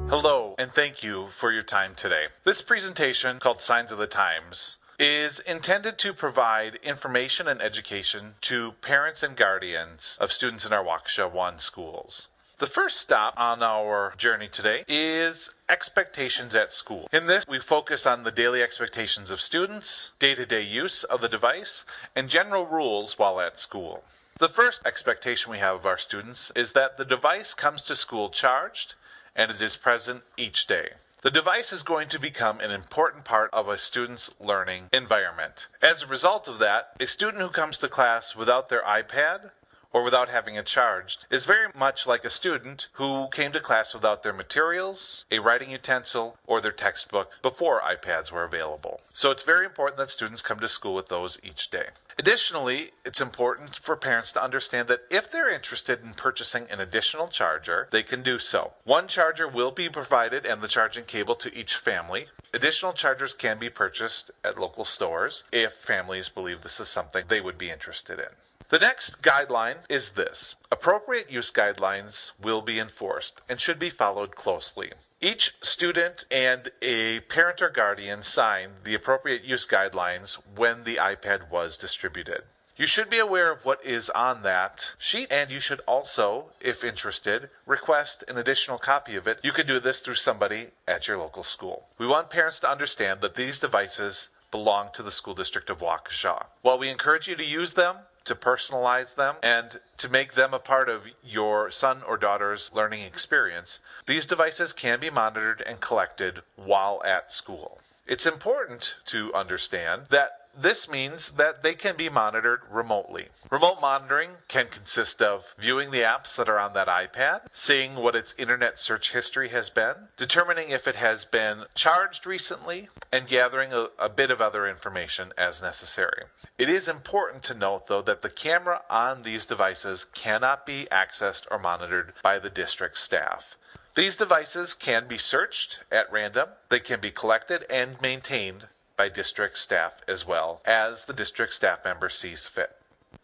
Hello, and thank you for your time today. This presentation, called Signs of the Times, is intended to provide information and education to parents and guardians of students in our Waukesha 1 schools. The first stop on our journey today is expectations at school. In this, we focus on the daily expectations of students, day-to-day use of the device, and general rules while at school. The first expectation we have of our students is that the device comes to school charged, and it is present each day. The device is going to become an important part of a student's learning environment. As a result of that, a student who comes to class without their iPad or without having it charged is very much like a student who came to class without their materials, a writing utensil, or their textbook before iPads were available. So it's very important that students come to school with those each day. Additionally, it's important for parents to understand that if they're interested in purchasing an additional charger, they can do so. One charger will be provided and the charging cable to each family. Additional chargers can be purchased at local stores if families believe this is something they would be interested in. The next guideline is this. Appropriate use guidelines will be enforced and should be followed closely. Each student and a parent or guardian signed the appropriate use guidelines when the iPad was distributed. You should be aware of what is on that sheet, and you should also, if interested, request an additional copy of it. You can do this through somebody at your local school. We want parents to understand that these devices belong to the school district of Waukesha. While we encourage you to use them, to personalize them, and to make them a part of your son or daughter's learning experience, these devices can be monitored and collected while at school. It's important to understand that this means that they can be monitored remotely. Remote monitoring can consist of viewing the apps that are on that iPad, seeing what its internet search history has been, determining if it has been charged recently, and gathering a bit of other information as necessary. It is important to note, though, that the camera on these devices cannot be accessed or monitored by the district staff. These devices can be searched at random. They can be collected and maintained by district staff as well as the district staff member sees fit.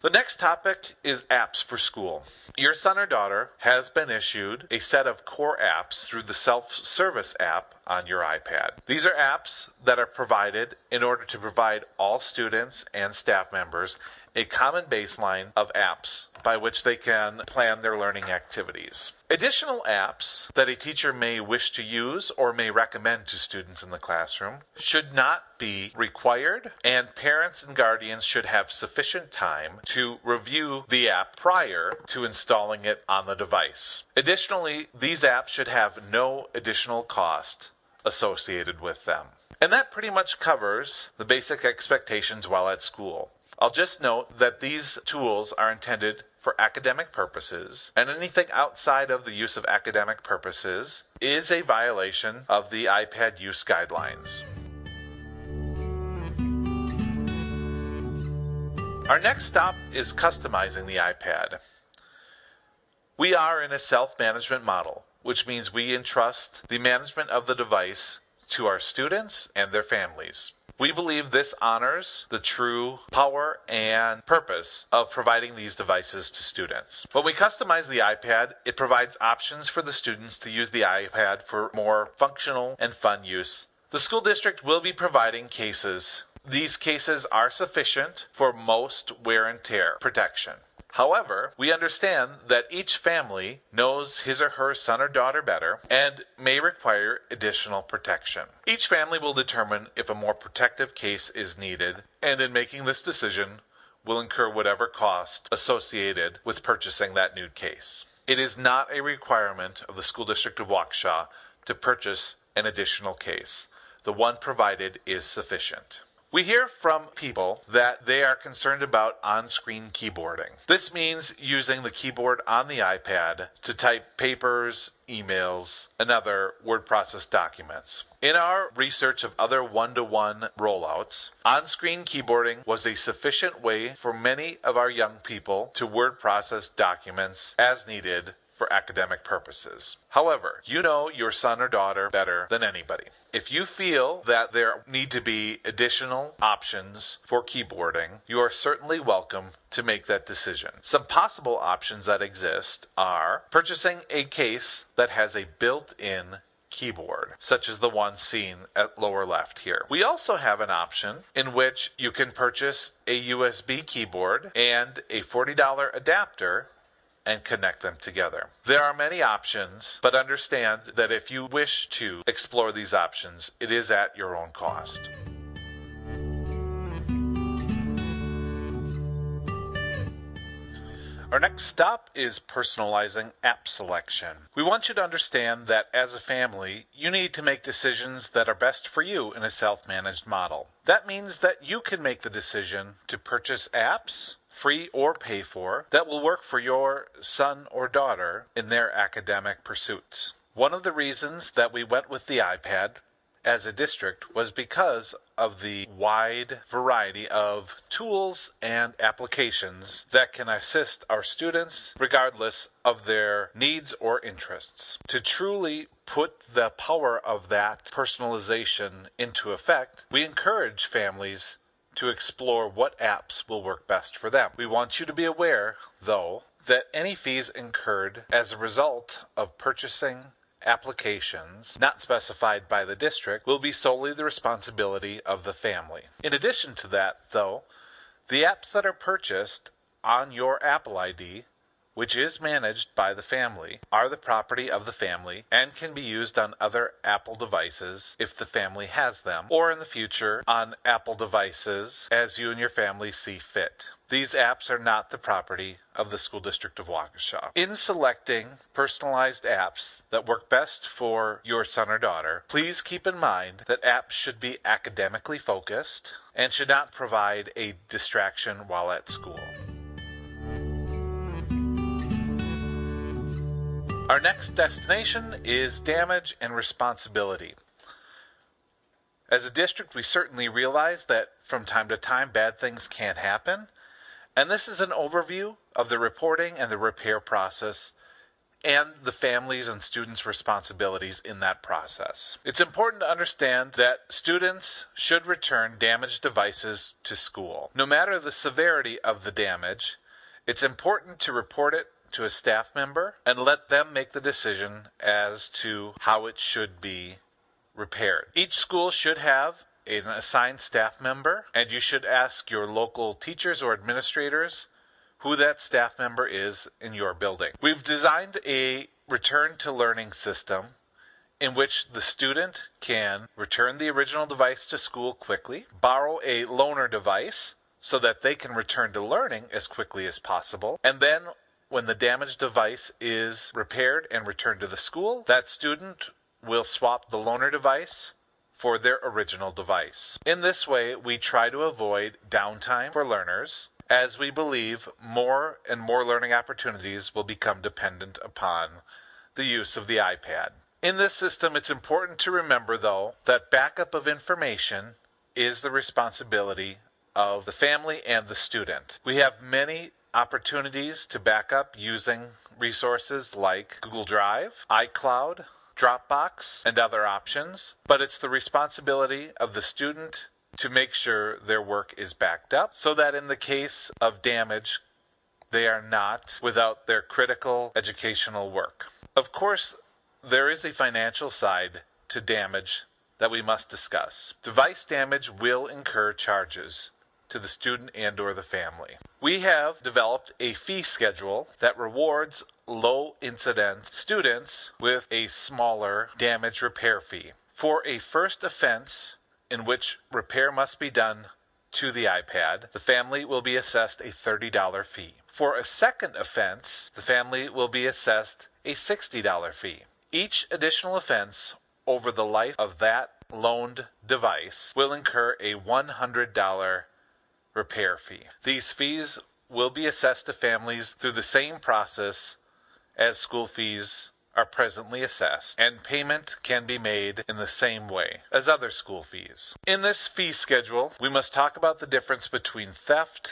The next topic is apps for school. Your son or daughter has been issued a set of core apps through the self-service app on your iPad. These are apps that are provided in order to provide all students and staff members a common baseline of apps by which they can plan their learning activities. Additional apps that a teacher may wish to use or may recommend to students in the classroom should not be required, and parents and guardians should have sufficient time to review the app prior to installing it on the device. Additionally, these apps should have no additional cost associated with them. And that pretty much covers the basic expectations while at school. I'll just note that these tools are intended for academic purposes, and anything outside of the use of academic purposes is a violation of the iPad use guidelines. Our next stop is customizing the iPad. We are in a self-management model, which means we entrust the management of the device to our students and their families. We believe this honors the true power and purpose of providing these devices to students. When we customize the iPad, it provides options for the students to use the iPad for more functional and fun use. The school district will be providing cases. These cases are sufficient for most wear and tear protection. However, we understand that each family knows his or her son or daughter better and may require additional protection. Each family will determine if a more protective case is needed, and in making this decision, will incur whatever cost associated with purchasing that new case. It is not a requirement of the School District of Waukesha to purchase an additional case. The one provided is sufficient. We hear from people that they are concerned about on-screen keyboarding. This means using the keyboard on the iPad to type papers, emails, and other word processed documents. In our research of other one-to-one rollouts, on-screen keyboarding was a sufficient way for many of our young people to word process documents as needed for academic purposes. However, you know your son or daughter better than anybody. If you feel that there need to be additional options for keyboarding, you are certainly welcome to make that decision. Some possible options that exist are purchasing a case that has a built-in keyboard, such as the one seen at lower left here. We also have an option in which you can purchase a USB keyboard and a $40 adapter and connect them together. There are many options, but understand that if you wish to explore these options, it is at your own cost. Our next stop is personalizing app selection. We want you to understand that as a family, you need to make decisions that are best for you in a self-managed model. That means that you can make the decision to purchase apps, free or pay for, that will work for your son or daughter in their academic pursuits. One of the reasons that we went with the iPad as a district was because of the wide variety of tools and applications that can assist our students regardless of their needs or interests. To truly put the power of that personalization into effect, we encourage families to explore what apps will work best for them. We want you to be aware, though, that any fees incurred as a result of purchasing applications not specified by the district will be solely the responsibility of the family. In addition to that, though, the apps that are purchased on your Apple ID, which is managed by the family, are the property of the family and can be used on other Apple devices if the family has them, or in the future on Apple devices as you and your family see fit. These apps are not the property of the School District of Waukesha. In selecting personalized apps that work best for your son or daughter, please keep in mind that apps should be academically focused and should not provide a distraction while at school. Our next destination is damage and responsibility. As a district, we certainly realize that from time to time bad things can happen, and this is an overview of the reporting and the repair process and the families' and students' responsibilities in that process. It's important to understand that students should return damaged devices to school. No matter the severity of the damage, it's important to report it to a staff member and let them make the decision as to how it should be repaired. Each school should have an assigned staff member, and you should ask your local teachers or administrators who that staff member is in your building. We've designed a return to learning system in which the student can return the original device to school quickly, borrow a loaner device so that they can return to learning as quickly as possible, and then when the damaged device is repaired and returned to the school, that student will swap the loaner device for their original device. In this way, we try to avoid downtime for learners, as we believe more and more learning opportunities will become dependent upon the use of the iPad. In this system, it's important to remember, though, that backup of information is the responsibility of the family and the student. We have many opportunities to back up using resources like Google Drive, iCloud, Dropbox, and other options, but it's the responsibility of the student to make sure their work is backed up so that in the case of damage, they are not without their critical educational work. Of course, there is a financial side to damage that we must discuss. Device damage will incur charges to the student and or the family. We have developed a fee schedule that rewards low incident students with a smaller damage repair fee. For a first offense in which repair must be done to the iPad, the family will be assessed a $30 fee. For a second offense, the family will be assessed a $60 fee. Each additional offense over the life of that loaned device will incur a $100 repair fee. These fees will be assessed to families through the same process as school fees are presently assessed, and payment can be made in the same way as other school fees. In this fee schedule, we must talk about the difference between theft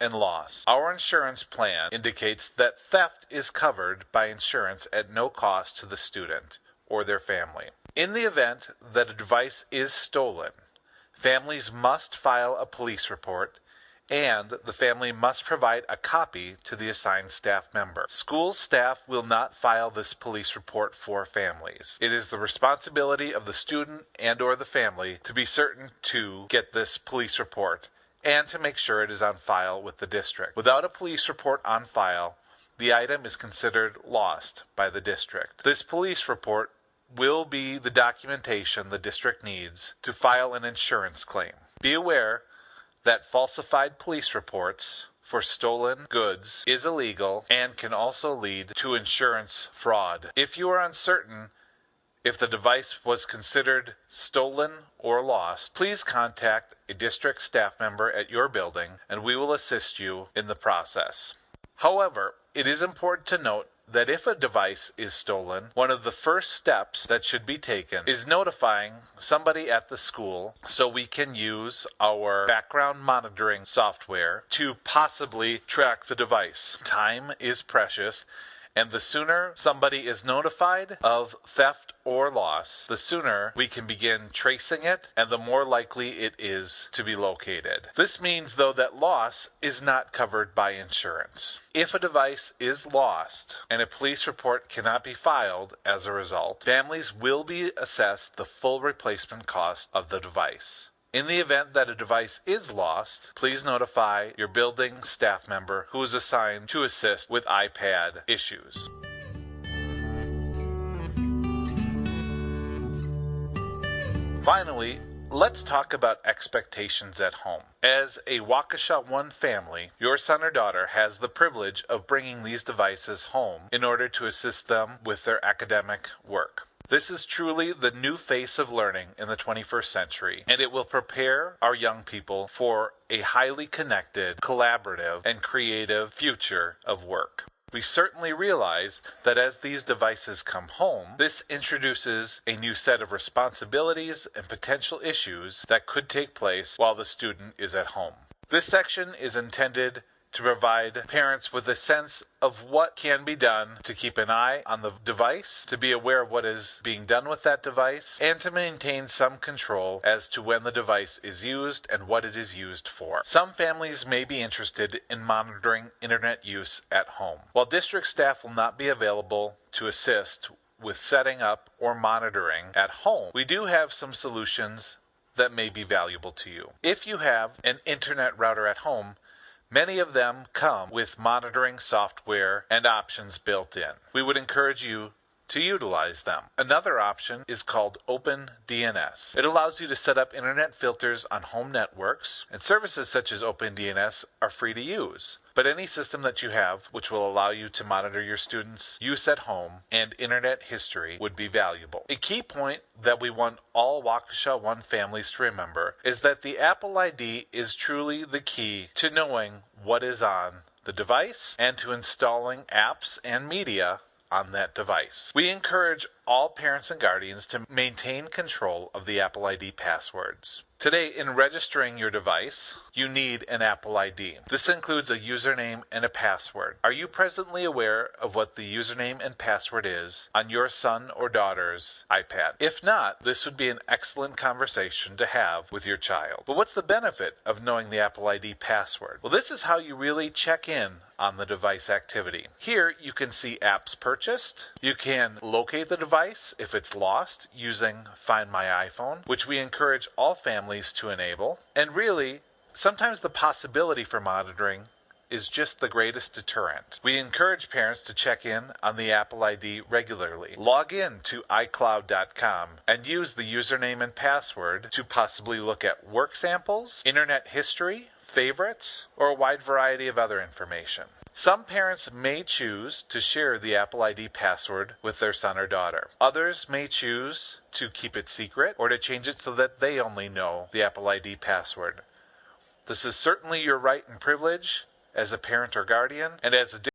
and loss. Our insurance plan indicates that theft is covered by insurance at no cost to the student or their family. In the event that a device is stolen, families must file a police report and the family must provide a copy to the assigned staff member. School staff will not file this police report for families. It is the responsibility of the student and/or the family to be certain to get this police report and to make sure it is on file with the district. Without a police report on file, the item is considered lost by the district. This police report will be the documentation the district needs to file an insurance claim. Be aware that falsified police reports for stolen goods is illegal and can also lead to insurance fraud. If you are uncertain if the device was considered stolen or lost, please contact a district staff member at your building and we will assist you in the process. However, it is important to note that if a device is stolen, one of the first steps that should be taken is notifying somebody at the school so we can use our background monitoring software to possibly track the device. Time is precious, and the sooner somebody is notified of theft or loss, the sooner we can begin tracing it and the more likely it is to be located. This means, though, that loss is not covered by insurance. If a device is lost and a police report cannot be filed as a result, families will be assessed the full replacement cost of the device. In the event that a device is lost, please notify your building staff member who is assigned to assist with iPad issues. Finally, let's talk about expectations at home. As a Waukesha 1 family, your son or daughter has the privilege of bringing these devices home in order to assist them with their academic work. This is truly the new face of learning in the 21st century, and it will prepare our young people for a highly connected, collaborative, and creative future of work. We certainly realize that as these devices come home, this introduces a new set of responsibilities and potential issues that could take place while the student is at home. This section is intended to provide parents with a sense of what can be done to keep an eye on the device, to be aware of what is being done with that device, and to maintain some control as to when the device is used and what it is used for. Some families may be interested in monitoring internet use at home. While district staff will not be available to assist with setting up or monitoring at home, we do have some solutions that may be valuable to you. If you have an internet router at home, many of them come with monitoring software and options built in. We would encourage you to utilize them. Another option is called OpenDNS. It allows you to set up internet filters on home networks, and services such as OpenDNS are free to use. But any system that you have which will allow you to monitor your students' use at home and internet history would be valuable. A key point that we want all Waukesha 1 families to remember is that the Apple ID is truly the key to knowing what is on the device and to installing apps and media on that device. We encourage all parents and guardians to maintain control of the Apple ID passwords. Today, in registering your device, you need an Apple ID. This includes a username and a password. Are you presently aware of what the username and password is on your son or daughter's iPad? If not, this would be an excellent conversation to have with your child. But what's the benefit of knowing the Apple ID password? Well, this is how you really check in on the device activity. Here, you can see apps purchased. You can locate the device if it's lost using Find My iPhone, which we encourage all families to enable. And really, sometimes the possibility for monitoring is just the greatest deterrent. We encourage parents to check in on the Apple ID regularly. Log in to iCloud.com and use the username and password to possibly look at work samples, internet history, favorites, or a wide variety of other information. Some parents may choose to share the Apple ID password with their son or daughter. Others may choose to keep it secret or to change it so that they only know the Apple ID password. This is certainly your right and privilege as a parent or guardian, and as a